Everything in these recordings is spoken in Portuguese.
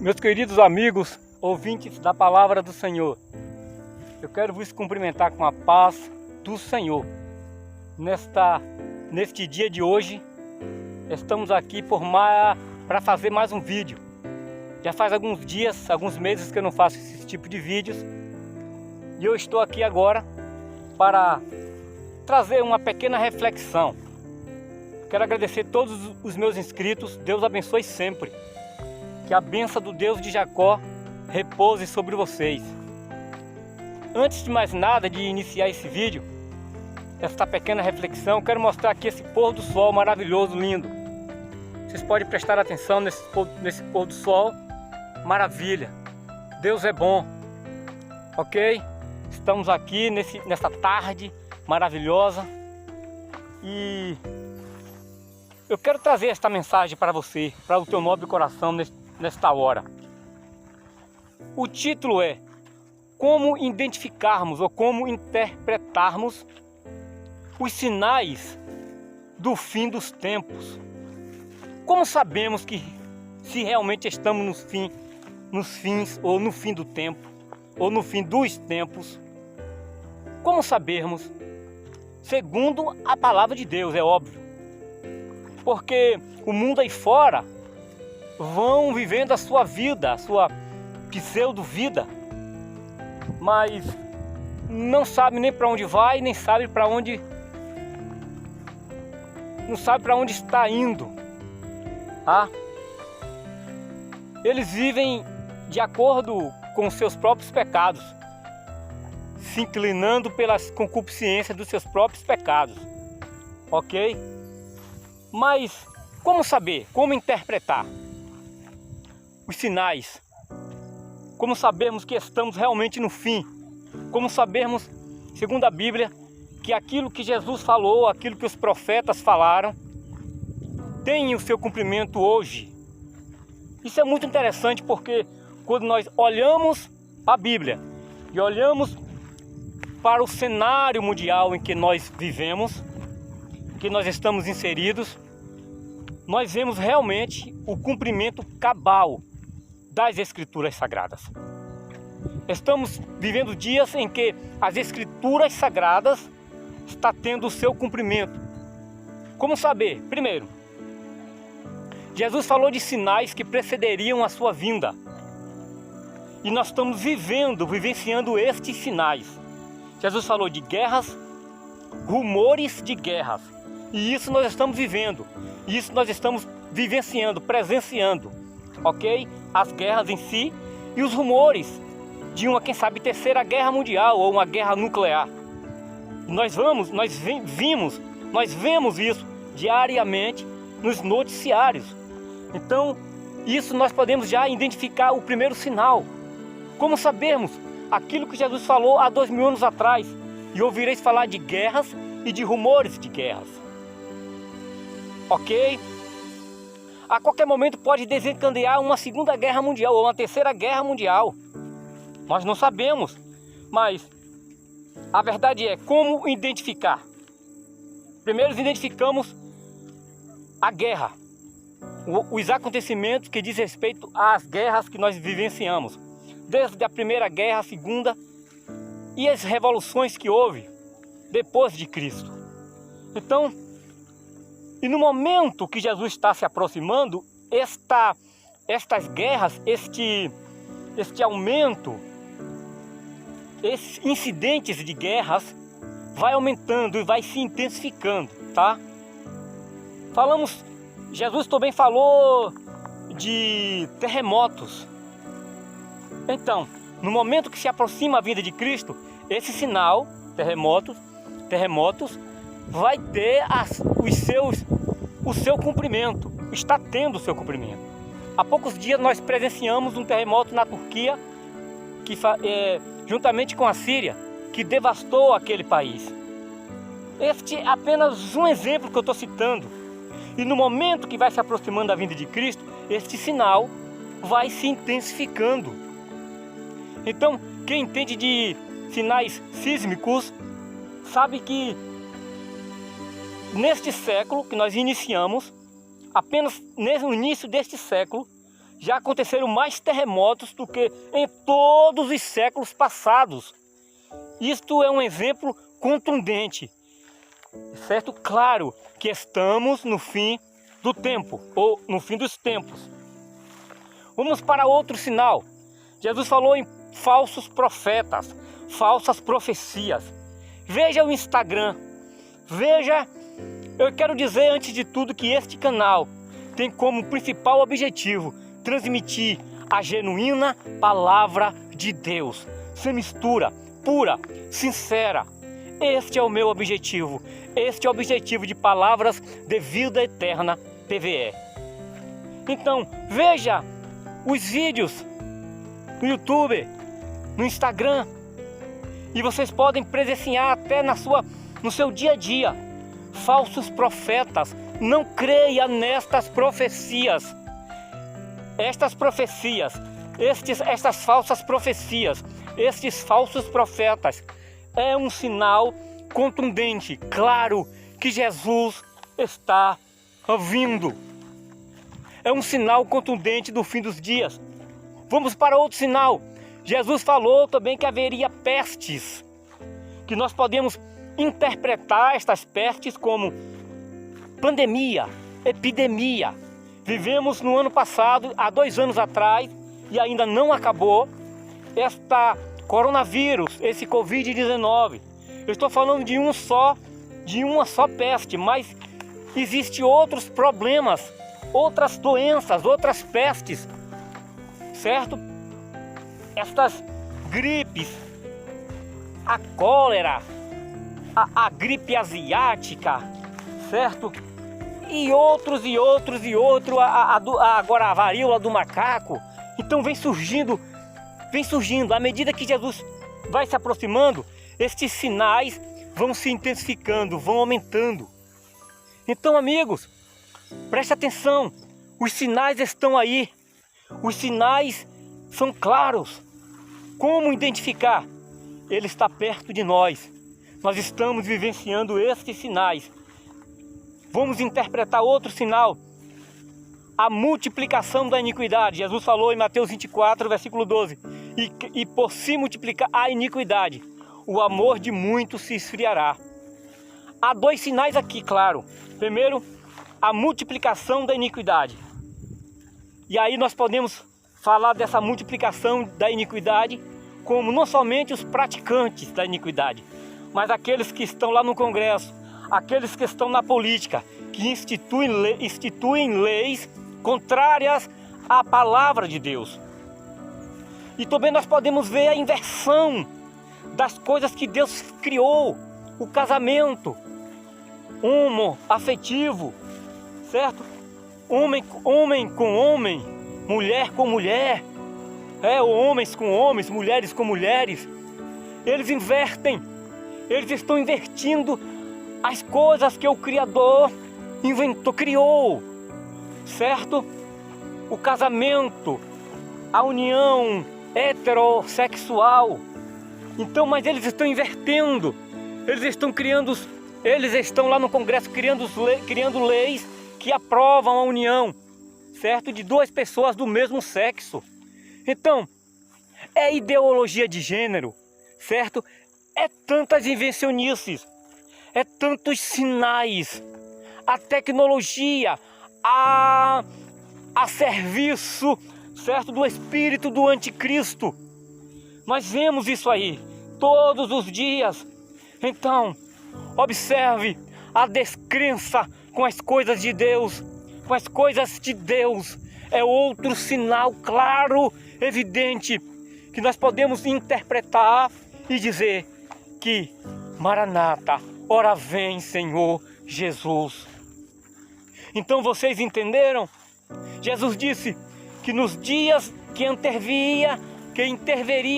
Meus queridos amigos, ouvintes da Palavra do Senhor, eu quero vos cumprimentar com a paz do Senhor. Neste dia de hoje, estamos aqui para fazer mais um vídeo. Já faz alguns dias, alguns meses que eu não faço esse tipo de vídeos. E eu estou aqui agora para trazer uma pequena reflexão. Quero agradecer todos os meus inscritos. Deus abençoe sempre. Que a bênção do Deus de Jacó repouse sobre vocês. Antes de mais nada, de iniciar esse vídeo, esta pequena reflexão, quero mostrar aqui esse pôr do sol maravilhoso, lindo. Vocês podem prestar atenção nesse pôr do sol. Maravilha. Deus é bom. Ok? Estamos aqui nessa tarde maravilhosa. E eu quero trazer esta mensagem para você, para o teu nobre coração nesta hora. O título é: como identificarmos ou como interpretarmos os sinais do fim dos tempos. Como sabemos que se realmente estamos nos fins ou no fim do tempo ou no fim dos tempos? Como sabermos? Segundo a palavra de Deus, é óbvio. Porque o mundo aí fora vão vivendo a sua vida, a sua pseudo-vida, mas não sabe nem para onde vai, nem sabe para onde, não sabe para onde está indo. Ah? Eles vivem de acordo com seus próprios pecados, se inclinando pelas concupiscências dos seus próprios pecados. Ok? Mas como saber? Como interpretar os sinais? Como sabermos que estamos realmente no fim? Como sabermos, segundo a Bíblia, que aquilo que Jesus falou, aquilo que os profetas falaram, tem o seu cumprimento hoje? Isso é muito interessante, porque quando nós olhamos a Bíblia e olhamos para o cenário mundial em que nós vivemos, em que nós estamos inseridos, nós vemos realmente o cumprimento cabal das Escrituras Sagradas. Estamos vivendo dias em que as Escrituras Sagradas estão tendo o seu cumprimento. Como saber? Primeiro, Jesus falou de sinais que precederiam a sua vinda. E nós estamos vivenciando estes sinais. Jesus falou de guerras, rumores de guerras. E isso nós estamos vivendo. Isso nós estamos vivenciando, presenciando. Ok? As guerras em si e os rumores de uma, quem sabe, terceira guerra mundial ou uma guerra nuclear. Nós vemos isso diariamente nos noticiários. Então, isso nós podemos já identificar o primeiro sinal. Como sabermos aquilo que Jesus falou há 2000 anos atrás? E ouvireis falar de guerras e de rumores de guerras. Ok? A qualquer momento pode desencadear uma segunda guerra mundial ou uma terceira guerra mundial. Nós não sabemos, mas a verdade é como identificar. Primeiro identificamos a guerra, os acontecimentos que diz respeito às guerras que nós vivenciamos, desde a primeira guerra, a segunda e as revoluções que houve depois de Cristo. Então, e no momento que Jesus está se aproximando, estas guerras, este aumento, esses incidentes de guerras vai aumentando e vai se intensificando, tá? Jesus também falou de terremotos. Então, no momento que se aproxima a vinda de Cristo, esse sinal, terremotos, vai ter o seu cumprimento, está tendo o seu cumprimento. Há poucos dias nós presenciamos um terremoto na Turquia, juntamente com a Síria, que devastou aquele país. Este é apenas um exemplo que eu estou citando. E no momento que vai se aproximando da vinda de Cristo, este sinal vai se intensificando. Então, quem entende de sinais sísmicos, sabe que neste século que nós iniciamos, apenas no início deste século, já aconteceram mais terremotos do que em todos os séculos passados. Isto é um exemplo contundente, certo? Claro que estamos no fim do tempo, ou no fim dos tempos. Vamos para outro sinal. Jesus falou em falsos profetas, falsas profecias. Veja o Instagram, veja, eu quero dizer antes de tudo que este canal tem como principal objetivo transmitir a genuína palavra de Deus, sem mistura, pura, sincera. Este é o meu objetivo, este é o objetivo de Palavras de Vida Eterna TVE. Então, veja os vídeos no YouTube, no Instagram, e vocês podem presenciar até no seu dia a dia. Falsos profetas, não creia nestas profecias. Estas profecias, estas falsas profecias, estes falsos profetas, é um sinal contundente, claro, que Jesus está vindo. É um sinal contundente do fim dos dias. Vamos para outro sinal. Jesus falou também que haveria pestes, que nós podemos interpretar estas pestes como pandemia, epidemia. Vivemos no ano passado, há 2 anos atrás, e ainda não acabou, esta coronavírus, esse Covid-19. Eu estou falando de uma só peste, mas existem outros problemas, outras doenças, outras pestes, certo? Estas gripes, a cólera, a gripe asiática, certo? E outros, agora a varíola do macaco. Então vem surgindo, à medida que Jesus vai se aproximando, estes sinais vão se intensificando, vão aumentando. Então, amigos, preste atenção, os sinais estão aí, os sinais são claros. Como identificar? Ele está perto de nós, nós estamos vivenciando estes sinais. Vamos interpretar outro sinal, a multiplicação da iniquidade. Jesus falou em Mateus 24, versículo 12, e por se multiplicar a iniquidade, o amor de muitos se esfriará. Há 2 sinais aqui, claro. Primeiro, a multiplicação da iniquidade. E aí nós podemos falar dessa multiplicação da iniquidade como não somente os praticantes da iniquidade, mas aqueles que estão lá no Congresso, aqueles que estão na política, que instituem leis contrárias à palavra de Deus. E também nós podemos ver a inversão das coisas que Deus criou, o casamento homoafetivo, certo? Homem com homem, mulher com mulher, homens com homens, mulheres com mulheres. Eles invertem, eles estão invertindo as coisas que o Criador criou, certo? O casamento, a união heterossexual. Então, mas eles estão invertendo, eles estão lá no Congresso criando leis que aprovam a união, certo? De 2 pessoas do mesmo sexo. Então, é ideologia de gênero, certo? É tantas invencionices, é tantos sinais, a tecnologia, a serviço, certo? Do espírito do anticristo. Nós vemos isso aí todos os dias. Então, observe a descrença com as coisas de Deus, com as coisas de Deus. É outro sinal claro, evidente, que nós podemos interpretar e dizer que Maranata, ora vem, Senhor Jesus. Então vocês entenderam? Jesus disse que nos dias que interveria,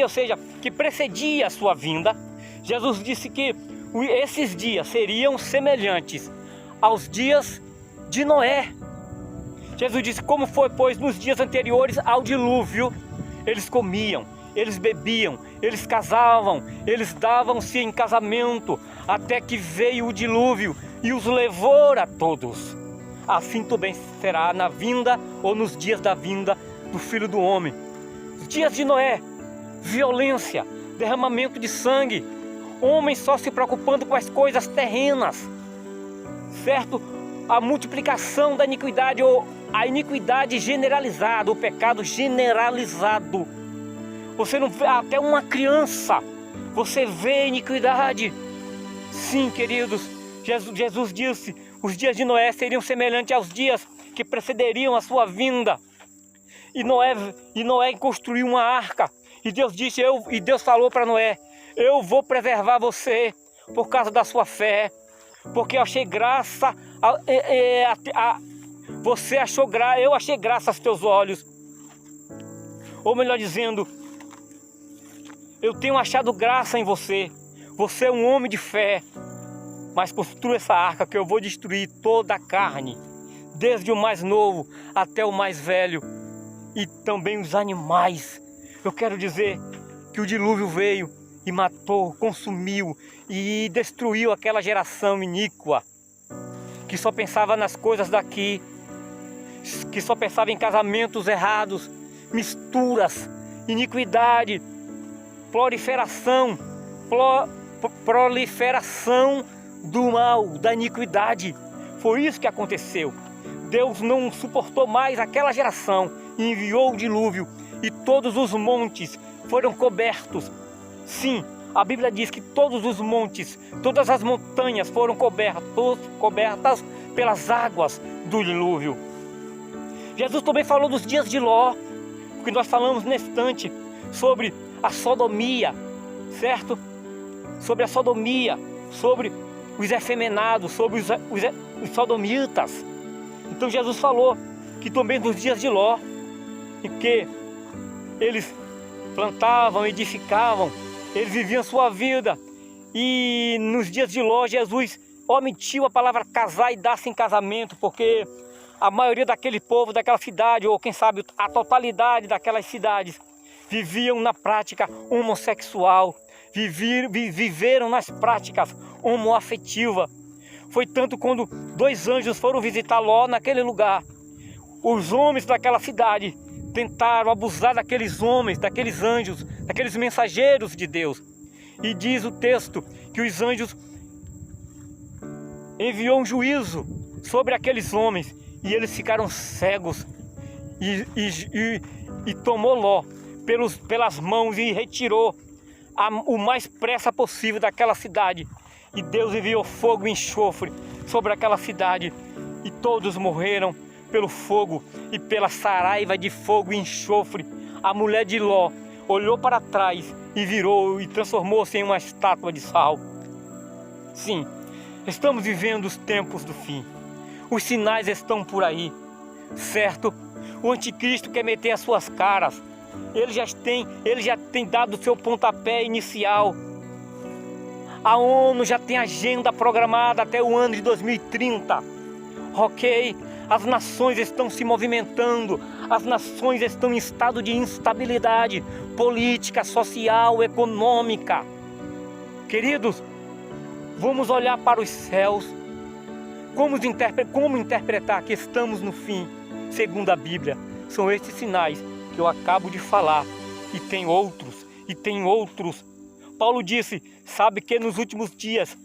ou seja, que precedia a sua vinda, Jesus disse que esses dias seriam semelhantes aos dias de Noé. Jesus disse: como foi, pois, nos dias anteriores ao dilúvio, eles comiam, eles bebiam, eles casavam, eles davam-se em casamento, até que veio o dilúvio e os levou a todos. Assim também será na vinda ou nos dias da vinda do Filho do Homem. Os dias de Noé, violência, derramamento de sangue, homens só se preocupando com as coisas terrenas, certo? A multiplicação da iniquidade, ou a iniquidade generalizada, o pecado generalizado. Você não vê, até uma criança, você vê iniquidade. Sim, queridos, Jesus disse, os dias de Noé seriam semelhantes aos dias que precederiam a sua vinda. E Noé construiu uma arca. E Deus disse, e Deus falou para Noé, eu vou preservar você por causa da sua fé, porque eu achei graça, eu achei graça aos teus olhos. Ou melhor dizendo, eu tenho achado graça em você. Você é um homem de fé, mas construa essa arca que eu vou destruir toda a carne, desde o mais novo até o mais velho, e também os animais. Eu quero dizer que o dilúvio veio e matou, consumiu e destruiu aquela geração iníqua, que só pensava nas coisas daqui, que só pensava em casamentos errados, misturas, iniquidade, proliferação do mal, da iniquidade. Foi isso que aconteceu. Deus não suportou mais aquela geração e enviou o dilúvio, e todos os montes foram cobertos. Sim, a Bíblia diz que todos os montes, todas as montanhas foram cobertas pelas águas do dilúvio. Jesus também falou dos dias de Ló, que nós falamos nesse instante, sobre a sodomia, certo? Sobre a sodomia, sobre os efeminados, sobre os sodomitas. Então Jesus falou que também nos dias de Ló, em que eles plantavam, edificavam, eles viviam sua vida. E nos dias de Ló, Jesus omitiu a palavra casar e dar-se em casamento, porque a maioria daquele povo, daquela cidade, ou quem sabe a totalidade daquelas cidades, viviam na prática homossexual, viveram nas práticas homoafetivas. Foi tanto quando 2 anjos foram visitar Ló naquele lugar, os homens daquela cidade tentaram abusar daqueles homens, daqueles anjos, daqueles mensageiros de Deus. E diz o texto que os anjos enviou um juízo sobre aqueles homens, e eles ficaram cegos, e tomou Ló pelas mãos e retirou o mais pressa possível daquela cidade. E Deus enviou fogo e enxofre sobre aquela cidade, e todos morreram pelo fogo e pela saraiva de fogo e enxofre. A mulher de Ló olhou para trás e virou e transformou-se em uma estátua de sal. Sim, estamos vivendo os tempos do fim. Os sinais estão por aí, certo? O anticristo quer meter as suas caras. Ele já tem dado o seu pontapé inicial. A ONU já tem agenda programada até o ano de 2030. Ok? As nações estão se movimentando. As nações estão em estado de instabilidade política, social, econômica. Queridos, vamos olhar para os céus. Como interpretar que estamos no fim, segundo a Bíblia? São estes sinais que eu acabo de falar, e tem outros. Paulo disse, sabe que nos últimos dias,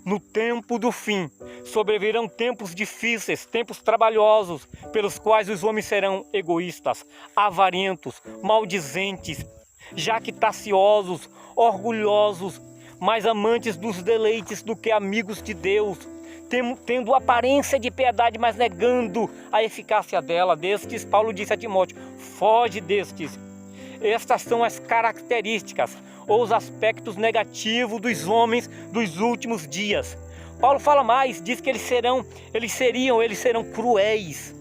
no tempo do fim, sobrevirão tempos difíceis, tempos trabalhosos, pelos quais os homens serão egoístas, avarentos, maldizentes, jactanciosos, orgulhosos, mais amantes dos deleites do que amigos de Deus, tendo aparência de piedade, mas negando a eficácia dela. Destes, Paulo disse a Timóteo, foge destes. Estas são as características ou os aspectos negativos dos homens dos últimos dias. Paulo fala mais, diz que eles serão cruéis,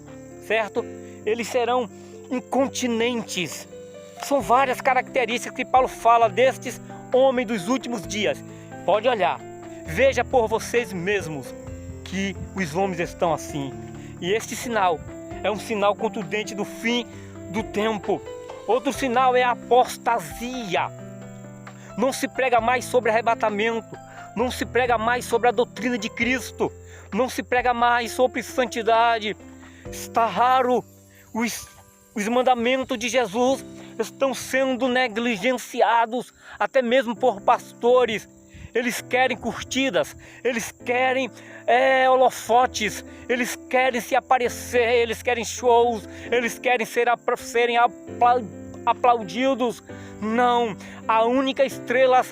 certo? Eles serão incontinentes. São várias características que Paulo fala destes homens dos últimos dias. Pode olhar, veja por vocês mesmos que os homens estão assim. E este sinal é um sinal contundente do fim do tempo. Outro sinal é a apostasia. Não se prega mais sobre arrebatamento, não se prega mais sobre a doutrina de Cristo, não se prega mais sobre santidade. Está raro o Os mandamentos de Jesus estão sendo negligenciados, até mesmo por pastores. Eles querem curtidas, eles querem holofotes, eles querem se aparecer, eles querem shows, eles querem serem aplaudidos. Não, a única estrela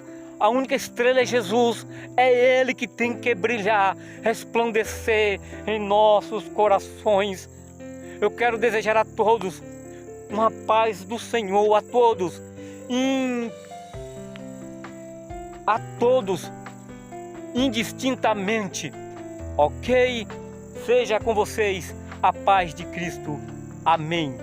é Jesus. É Ele que tem que brilhar, resplandecer em nossos corações. Eu quero desejar a todos uma paz do Senhor, a todos indistintamente, ok? Seja com vocês a paz de Cristo. Amém.